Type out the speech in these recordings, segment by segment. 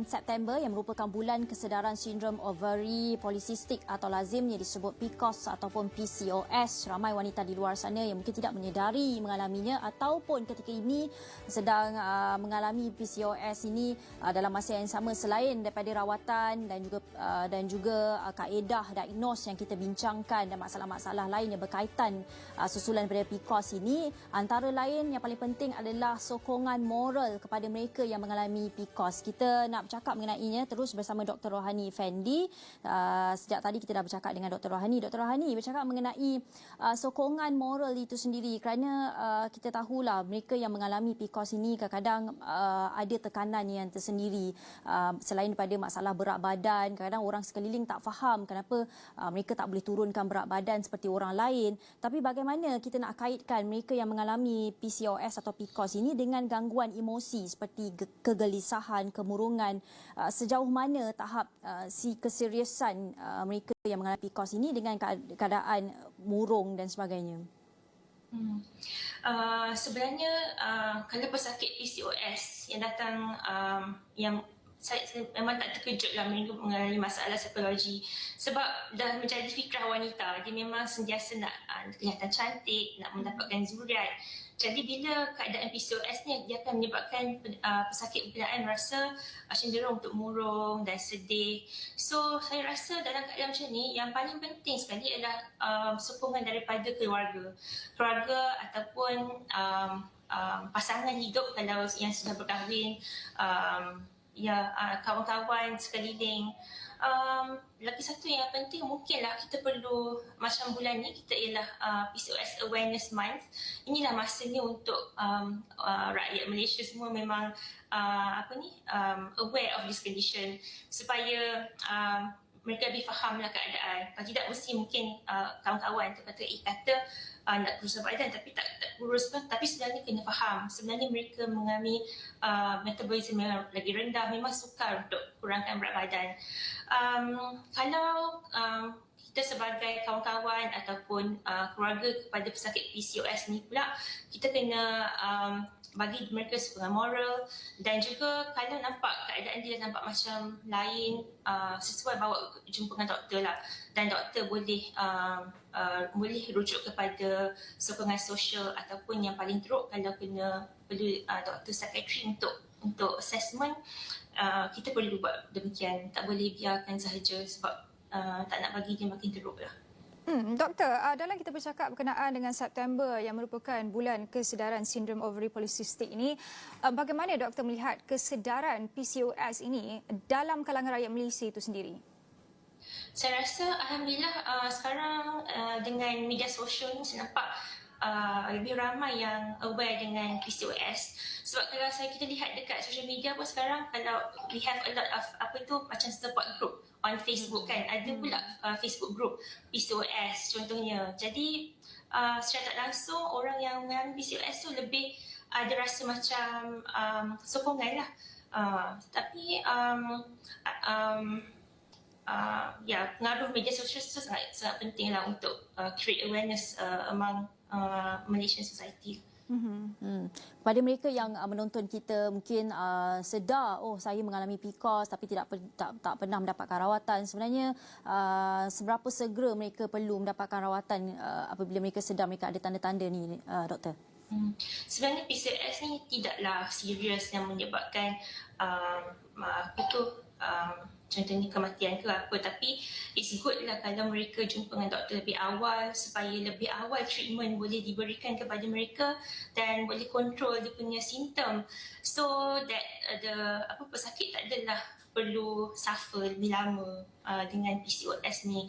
September yang merupakan bulan kesedaran sindrom ovary polycystic atau lazimnya disebut PCOS ataupun PCOS. Ramai wanita di luar sana yang mungkin tidak menyedari mengalaminya ataupun ketika ini sedang mengalami PCOS ini dalam masa yang sama, selain daripada rawatan dan juga kaedah diagnos yang kita bincangkan dan masalah-masalah lain yang berkaitan susulan daripada PCOS ini, antara lain yang paling penting adalah sokongan moral kepada mereka yang mengalami PCOS. Kita nak bercakap mengenainya terus bersama Dr. Rohani Effendi. Sejak tadi kita dah bercakap dengan Dr. Rohani. Dr. Rohani bercakap mengenai sokongan moral itu sendiri, kerana kita tahulah mereka yang mengalami PCOS ini kadang-kadang ada tekanan yang tersendiri. Selain daripada masalah berat badan, kadang-kadang orang sekeliling tak faham kenapa mereka tak boleh turunkan berat badan seperti orang lain. Tapi bagaimana kita nak kaitkan mereka yang mengalami PCOS atau PCOS ini dengan gangguan emosi seperti kegelisahan, kemurungan, sejauh mana tahap keseriusan mereka yang mengalami PCOS ini dengan keadaan murung dan sebagainya? Sebenarnya kalau pesakit PCOS yang datang yang saya memang tak terkejut lah mengalami masalah psikologi, sebab dah menjadi fikrah wanita, dia memang sentiasa nak kelihatan cantik, nak mendapatkan zuriat. Jadi bila keadaan PCOS ni, dia akan menyebabkan pesakit berkenaan rasa cenderung untuk murung dan sedih. So saya rasa dalam keadaan macam ni, yang paling penting sekali adalah sokongan daripada keluarga ataupun pasangan hidup kalau yang sudah berkahwin, kawan-kawan sekeliling. Lagi satu yang penting, mungkinlah kita perlu, macam bulan ni kita ialah PCOS Awareness Month. Inilah masanya untuk rakyat Malaysia semua memang aware of this condition, supaya mereka lebih fahamlah keadaan. Kalau tidak, mesti mungkin kawan-kawan kata nak kurus badan tapi tak kurus pun, tapi sebenarnya kena faham sebenarnya mereka mengalami metabolisme yang lagi rendah, memang sukar untuk kurangkan berat badan. Kalau kita sebagai kawan-kawan ataupun keluarga kepada pesakit PCOS ni pula, kita kena bagi mereka sokongan moral, dan juga kalau nampak keadaan dia nampak macam lain, sesuai bawa jumpa dengan doktor lah, dan doktor boleh rujuk kepada sokongan sosial, ataupun yang paling teruk kalau perlu doktor psikiatri untuk assessment, kita perlu buat demikian. Tak boleh biarkan sahaja, sebab tak nak bagi dia makin teruk lah. Doktor, dalam kita bercakap berkenaan dengan September yang merupakan bulan kesedaran sindrom ovary polycystic ini, bagaimana doktor melihat kesedaran PCOS ini dalam kalangan rakyat Malaysia itu sendiri? Saya rasa alhamdulillah sekarang dengan media sosial ni saya nampak lebih ramai yang aware dengan PCOS. Sebab kalau kita lihat dekat social media pun sekarang, kalau we have a lot of macam support group on Facebook kan, ada pula Facebook group PCOS contohnya. Jadi secara tak langsung orang yang mengalami PCOS tu lebih ada rasa macam sokongan lah. Tapi pengaruh media sosial tu sangat penting lah untuk create awareness among Malaysian society. Kepada mereka yang menonton kita mungkin sedar, saya mengalami PCOS tapi tak pernah mendapatkan rawatan. Sebenarnya seberapa segera mereka perlu mendapatkan rawatan apabila mereka sedar mereka ada tanda-tanda ni, doktor? Sebenarnya PCOS ni tidaklah serius yang menyebabkan contohnya kematian ke apa, tapi it's good lah kalau mereka jumpa dengan doktor lebih awal, supaya lebih awal treatment boleh diberikan kepada mereka dan boleh kontrol dia punya simptom, so that pesakit tak adalah perlu suffer lebih lama dengan PCOS ni.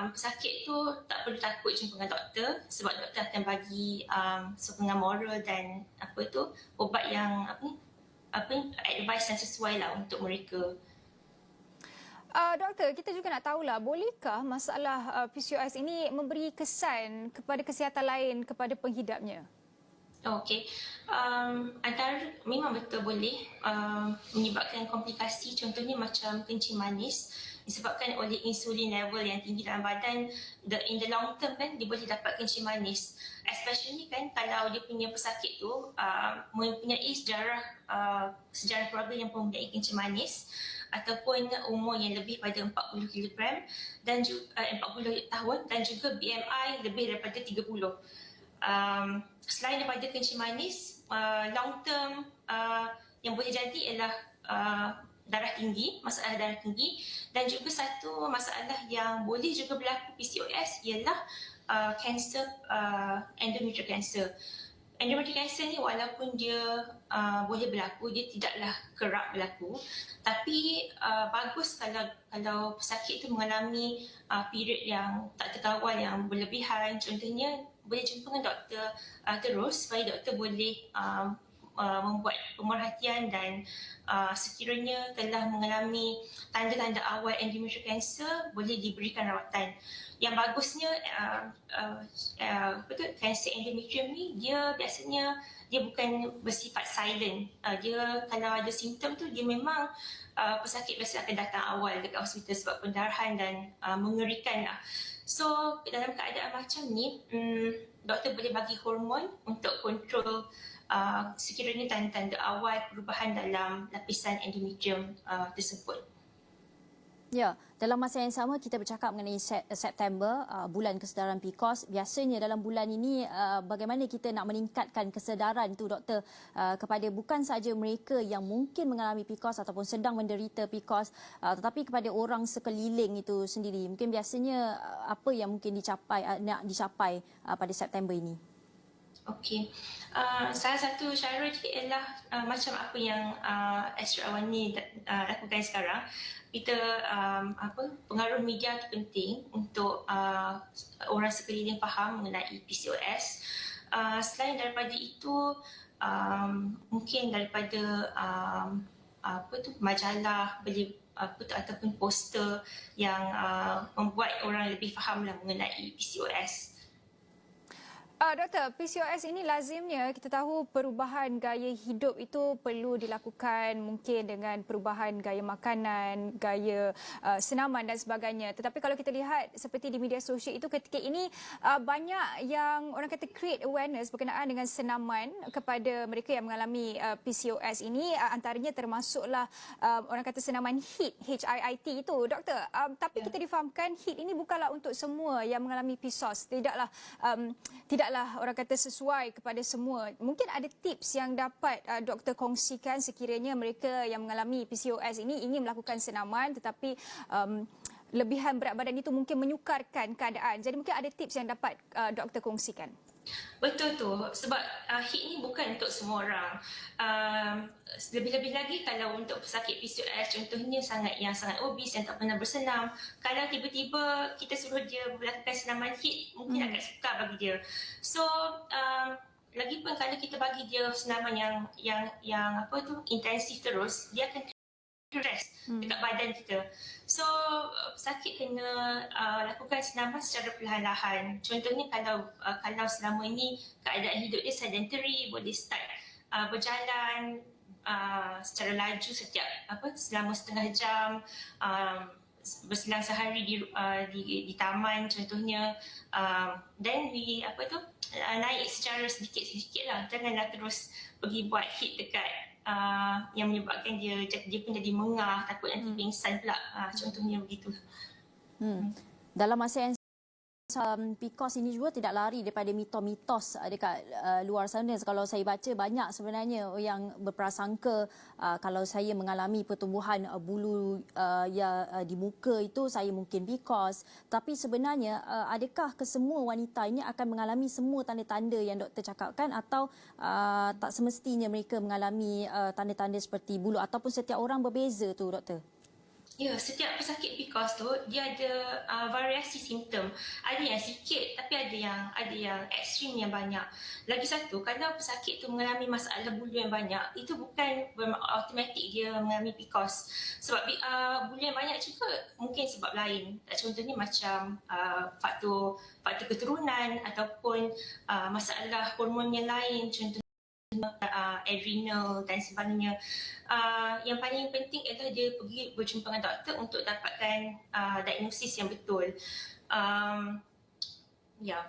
Pesakit tu tak perlu takut jumpa dengan doktor, sebab doktor akan bagi sokongan moral dan ubat yang advice yang sesuai lah untuk mereka. Doktor, kita juga nak tahulah, bolehkah masalah PCOS ini memberi kesan kepada kesihatan lain kepada penghidapnya? Okey. Antara memang betul boleh menyebabkan komplikasi, contohnya macam kencing manis disebabkan oleh insulin level yang tinggi dalam badan. In the long term kan dia boleh dapat kencing manis, especially kan kalau dia punya pesakit tu mempunyai sejarah keluarga yang mempunyai kencing manis ataupun umur yang lebih pada 40 kilogram dan 40 tahun dan juga BMI lebih daripada 30. Selain daripada kencing manis, long term yang boleh jadi ialah darah tinggi, masalah darah tinggi, dan juga satu masalah yang boleh juga berlaku PCOS ialah kanser endometrial cancer. Endometrial cancer ni walaupun dia boleh berlaku, dia tidaklah kerap berlaku, tapi bagus kalau pesakit itu mengalami period yang tak terkawal yang berlebihan. Contohnya boleh jumpa dengan doktor terus supaya doktor boleh membuat pemerhatian dan sekiranya telah mengalami tanda-tanda awal endometrial cancer boleh diberikan rawatan. Yang bagusnya kanser endometrium ni dia biasanya dia bukan bersifat silent. Dia kalau ada simptom tu dia memang pesakit biasa akan datang awal dekat hospital sebab pendarahan dan mengerikan lah. So dalam keadaan macam ni doktor boleh bagi hormon untuk kontrol sekiranya tanda-tanda awal perubahan dalam lapisan endometrium tersebut. Ya, dalam masa yang sama kita bercakap mengenai September, bulan kesedaran PCOS. Biasanya dalam bulan ini bagaimana kita nak meningkatkan kesedaran itu doktor kepada bukan sahaja mereka yang mungkin mengalami PCOS ataupun sedang menderita PCOS, tetapi kepada orang sekeliling itu sendiri. Mungkin biasanya apa yang mungkin nak dicapai pada September ini? Okey. Salah satu cara dia ialah macam apa yang Astro Awani lakukan sekarang. Kita pengaruh media itu penting untuk orang sekeliling faham mengenai PCOS. Selain daripada itu, mungkin daripada majalah ataupun poster yang membuat orang lebih fahamlah mengenai PCOS. Doktor, PCOS ini lazimnya kita tahu perubahan gaya hidup itu perlu dilakukan mungkin dengan perubahan gaya makanan, gaya senaman dan sebagainya. Tetapi kalau kita lihat seperti di media sosial itu ketika ini banyak yang orang kata create awareness berkenaan dengan senaman kepada mereka yang mengalami PCOS ini, antaranya termasuklah orang kata senaman HIIT, HIIT itu. Doktor, tapi kita difahamkan HIIT ini bukanlah untuk semua yang mengalami PCOS. Tidaklah orang kata sesuai kepada semua. Mungkin ada tips yang dapat doktor kongsikan sekiranya mereka yang mengalami PCOS ini ingin melakukan senaman tetapi lebihan berat badan itu mungkin menyukarkan keadaan. Jadi mungkin ada tips yang dapat doktor kongsikan. Betul tu, sebab HIIT ni bukan untuk semua orang. Lebih-lebih lagi kalau untuk pesakit PCOS, contohnya yang sangat obes, yang tak pernah bersenam, kalau tiba-tiba kita suruh dia melakukan senaman HIIT, mungkin agak sukar bagi dia. So, lagipun kalau kita bagi dia senaman yang intensif terus, dia akan stress dekat badan kita. So, pesakit kena lakukan senaman secara perlahan-lahan. Contohnya kalau selama ini keadaan hidup dia sedentary, boleh start berjalan secara laju selama setengah jam, berselang sehari di taman contohnya, then naik secara sedikit-sedikit lah. Janganlah terus pergi buat HIIT dekat yang menyebabkan dia pun jadi mengah, takut nanti pingsan pula. Contohnya begitu. Dalam masa yang PCOS ini juga tidak lari daripada mitos dekat luar sana. Kalau saya baca banyak sebenarnya yang berprasangka kalau saya mengalami pertumbuhan bulu di muka itu saya mungkin PCOS. Tapi sebenarnya adakah kesemua wanita ini akan mengalami semua tanda-tanda yang doktor cakapkan atau tak semestinya mereka mengalami tanda-tanda seperti bulu ataupun setiap orang berbeza tu doktor? Ya, setiap pesakit PCOS tu dia ada variasi simptom. Ada yang sikit tapi ada yang ekstrim yang banyak. Lagi satu, kalau pesakit tu mengalami masalah bulu yang banyak, itu bukan automatik dia mengalami PCOS. Sebab bulu yang banyak juga mungkin sebab lain. Contohnya macam faktor keturunan ataupun masalah hormon yang lain, contohnya adrenal dan sebagainya. Yang paling penting adalah dia pergi berjumpa dengan doktor untuk dapatkan diagnosis yang betul. Ya.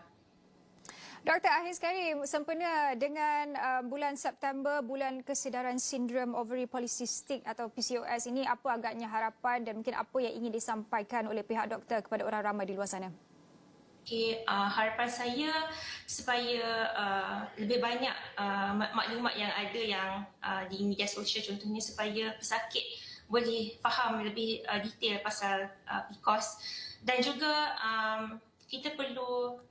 Doktor, akhir sekali sempena dengan bulan September, bulan kesedaran sindrom ovary polycystic atau PCOS ini, apa agaknya harapan dan mungkin apa yang ingin disampaikan oleh pihak doktor kepada orang ramai di luar sana? Okay, harapan saya supaya lebih banyak maklumat yang ada yang di media sosial, contohnya supaya pesakit boleh faham lebih detail pasal PCOS, dan juga kita perlu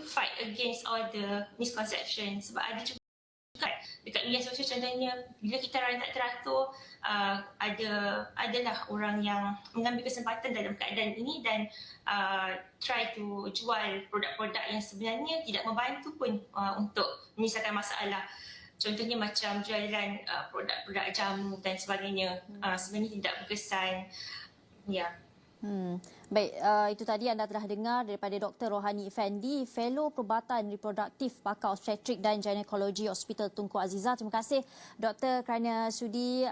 fight against all the misconceptions, sebab ada juga dekat media sosial, contohnya bila kita orang tak teratur, adalah orang yang mengambil kesempatan dalam keadaan ini dan try to jual produk-produk yang sebenarnya tidak membantu pun untuk menyelesaikan masalah. Contohnya macam jualan produk-produk jamu dan sebagainya, sebenarnya tidak berkesan. Ya. Baik, itu tadi anda telah dengar daripada Dr. Rohani Effendi, Fellow Perubatan Reproduktif Pakar Obstetrik dan Ginekologi Hospital Tunku Azizah. Terima kasih Doktor kerana sudi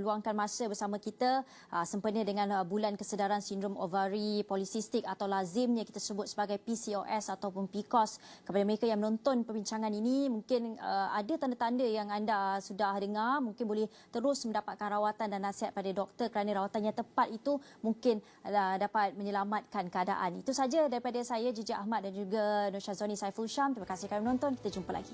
luangkan masa bersama kita sempena dengan bulan kesedaran sindrom ovary polycystic atau lazimnya kita sebut sebagai PCOS ataupun PCOS. Kepada mereka yang menonton perbincangan ini, mungkin ada tanda-tanda yang anda sudah dengar, mungkin boleh terus mendapatkan rawatan dan nasihat pada doktor kerana rawatan yang tepat itu mungkin dapat menyelamatkan keadaan. Itu saja daripada saya, Jijak Ahmad dan juga Nur Syazwani Saiful Syam. Terima kasih kerana menonton. Kita jumpa lagi.